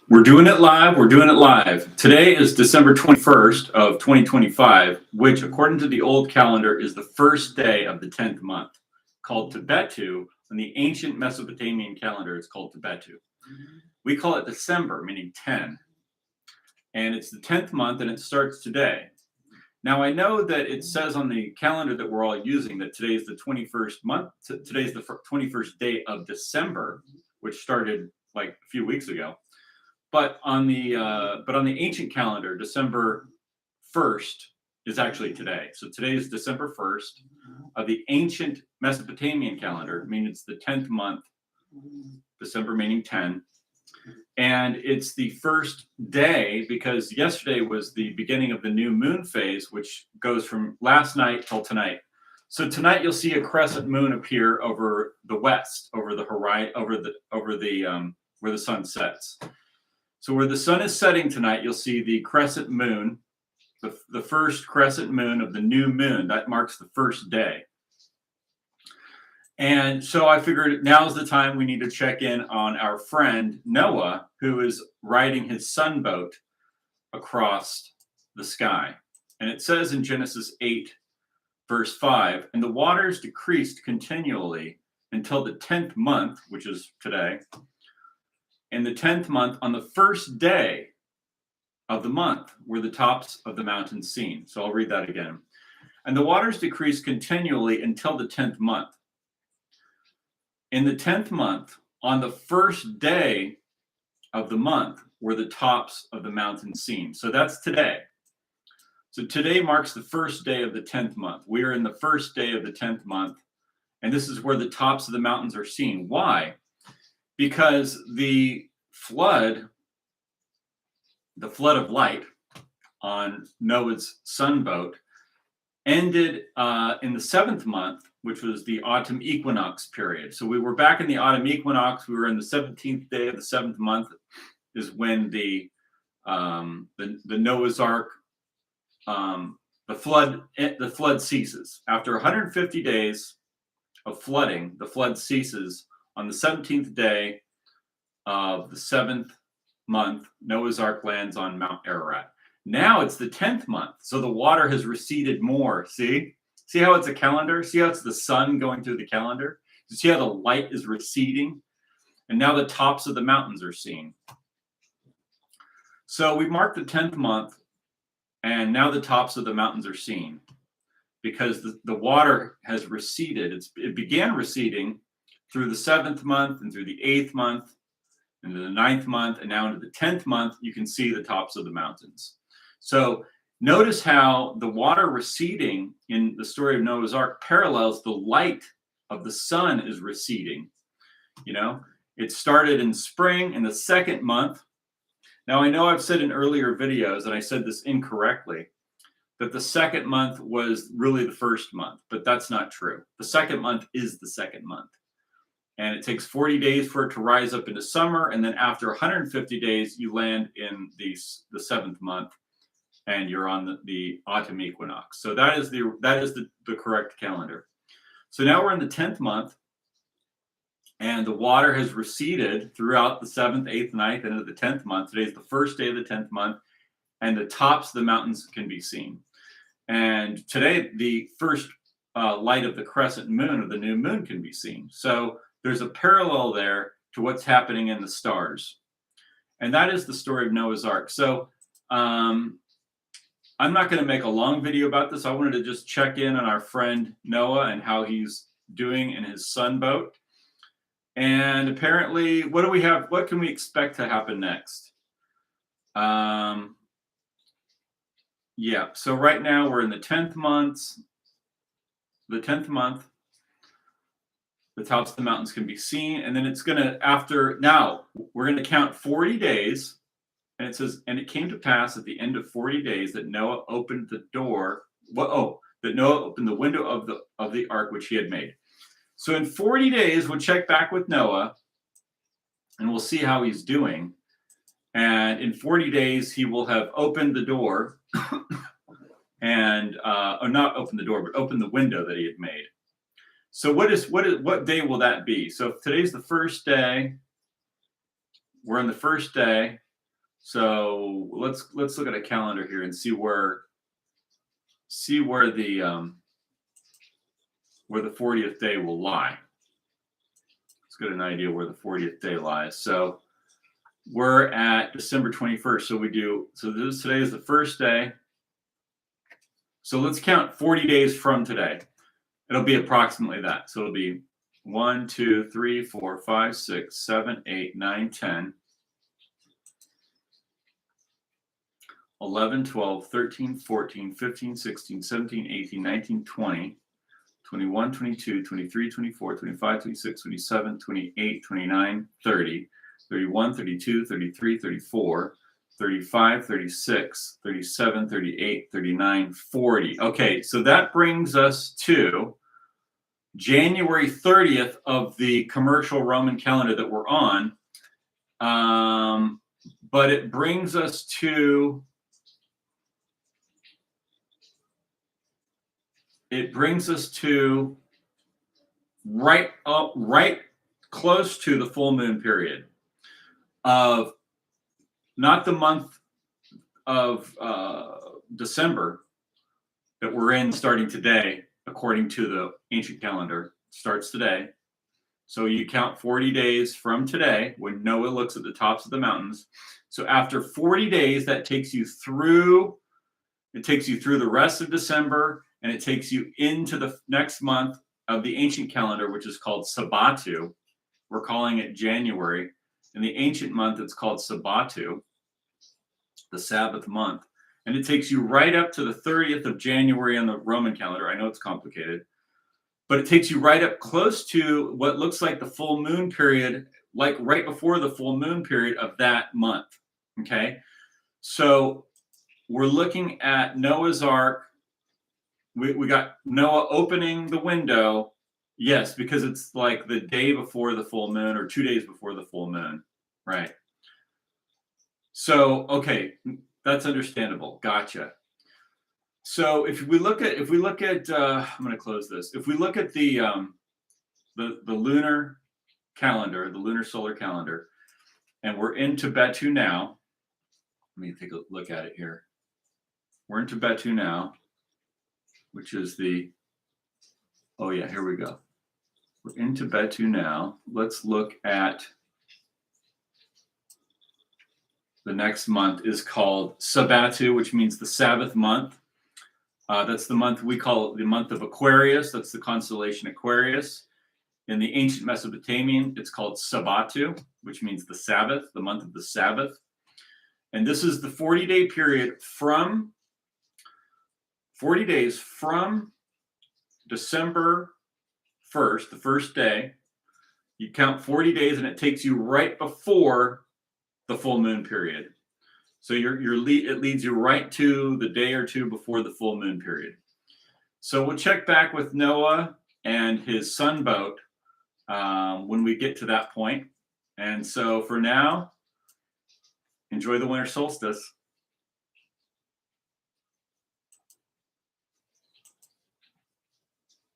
We're doing it live. We're doing it live. Today is December 21st of 2025, which according to the old calendar is the first day of the 10th month, called Tebetu. On the ancient Mesopotamian calendar, it's called Tebetu. We call it December, meaning 10. And it's the 10th month and it starts today. Now, I know that it says on the calendar that we're all using that today is the 21st month. Today's the 21st day of December, which started like a few weeks ago. But on the ancient calendar, December 1st is actually today. So today is December 1st of the ancient Mesopotamian calendar, meaning it's the 10th month, December meaning 10. And it's the first day because yesterday was the beginning of the new moon phase, which goes from last night till tonight. So tonight you'll see a crescent moon appear over the west, over the horizon, over the where the sun sets. So where the sun is setting tonight, you'll see the crescent moon, the first crescent moon of the new moon. That marks the first day. And so I figured now's the time we need to check in on our friend Noah, who is riding his sunboat across the sky. And it says in Genesis 8, verse 5, and the waters decreased continually until the 10th month, which is today. In the 10th month, on the first day of the month, were the tops of the mountains seen. So I'll read that again. And the waters decreased continually until the 10th month. In the 10th month, on the first day of the month, were the tops of the mountains seen. So that's today. So today marks the first day of the 10th month. We are in the first day of the 10th month, and this is where the tops of the mountains are seen. Why? Because the flood of light on Noah's sunboat ended in the 7th month, which was the autumn equinox period. So we were back in the autumn equinox. We were in the 17th day of the 7th month is when the Noah's Ark, the flood ceases. After 150 days of flooding, the flood ceases on the 17th day of the 7th month. Noah's Ark lands on Mount Ararat. Now it's the 10th month, so the water has receded more. See how it's a calendar? See how it's the sun going through the calendar? You see how the light is receding? And now the tops of the mountains are seen. So we marked the 10th month, and now the tops of the mountains are seen because the water has receded. It began receding through the 7th month and through the 8th month, into the 9th month, and now into the 10th month, you can see the tops of the mountains. So notice how the water receding in the story of Noah's Ark parallels the light of the sun is receding. You know, it started in spring in the 2nd month. Now, I know I've said in earlier videos, and I said this incorrectly, that the 2nd month was really the 1st month, but that's not true. The 2nd month is the 2nd month. And it takes 40 days for it to rise up into summer. And then after 150 days, you land in the 7th month and you're on the autumn equinox. So that is the correct calendar. So now we're in the 10th month and the water has receded throughout the 7th, 8th, 9th, and into the 10th month. Today is the first day of the 10th month and the tops of the mountains can be seen. And today, the first light of the crescent moon of the new moon can be seen. So there's a parallel there to what's happening in the stars. And that is the story of Noah's Ark. So I'm not going to make a long video about this. I wanted to just check in on our friend Noah and how he's doing in his sunboat. And apparently, what do we have? What can we expect to happen next? Yeah, so right now we're in the 10th month. The 10th month. The tops of the mountains can be seen. And then it's going to, now we're going to count 40 days. And it says, and it came to pass at the end of 40 days that Noah opened the door. That Noah opened the window of the ark which he had made. So in 40 days, we'll check back with Noah and we'll see how he's doing. And in 40 days, he will have opened the door and, or not opened the door, but opened the window that he had made. So what day will that be? So if today's the first day, we're on the first day. So let's look at a calendar here and see where the 40th day will lie. Let's get an idea where the 40th day lies. So we're at December 21st. So today is the first day. So let's count 40 days from today. It'll be approximately that. So it'll be 1, 2, 3, 4, 5, 6, 7, 8, 9, 10, 11, 12, 13, 14, 15, 16, 17, 18, 19, 20, 21, 22, 23, 24, 25, 26, 27, 28, 29, 30, 31, 32, 33, 34, 35, 36, 37, 38, 39, 40. Okay, so that brings us to January 30th of the commercial Roman calendar that we're on. But it brings us to right close to the full moon period of not the month of December that we're in starting today, according to the ancient calendar, starts today. So you count 40 days from today when Noah looks at the tops of the mountains. So after 40 days, that takes you through the rest of December, and it takes you into the next month of the ancient calendar, which is called Sabbatu. We're calling it January. In the ancient month, it's called Sabbatu, the Sabbath month. And it takes you right up to the 30th of January on the Roman calendar. I know it's complicated, but it takes you right up close to what looks like the full moon period, like right before the full moon period of that month. Okay. So we're looking at Noah's Ark. We got Noah opening the window. Yes, because it's like the day before the full moon or 2 days before the full moon. Right. So, okay, that's understandable. Gotcha. So if we look at, I'm going to close this. If we look at the lunar calendar, the lunar solar calendar, and we're in Tibetu now. Let me take a look at it here. We're in Tibetu now, which is here we go. We're in Tibetu now. Let's look at the next month is called Sabbatu, which means the Sabbath month. That's the month we call the month of Aquarius. That's the constellation Aquarius. In the ancient Mesopotamian, it's called Sabbatu, which means the Sabbath, the month of the Sabbath. And this is the 40-day period from 40 days from December 1st, the first day. You count 40 days and it takes you right before the full moon period. So it leads you right to the day or two before the full moon period. So we'll check back with Noah and his sunboat when we get to that point. And so for now, enjoy the winter solstice.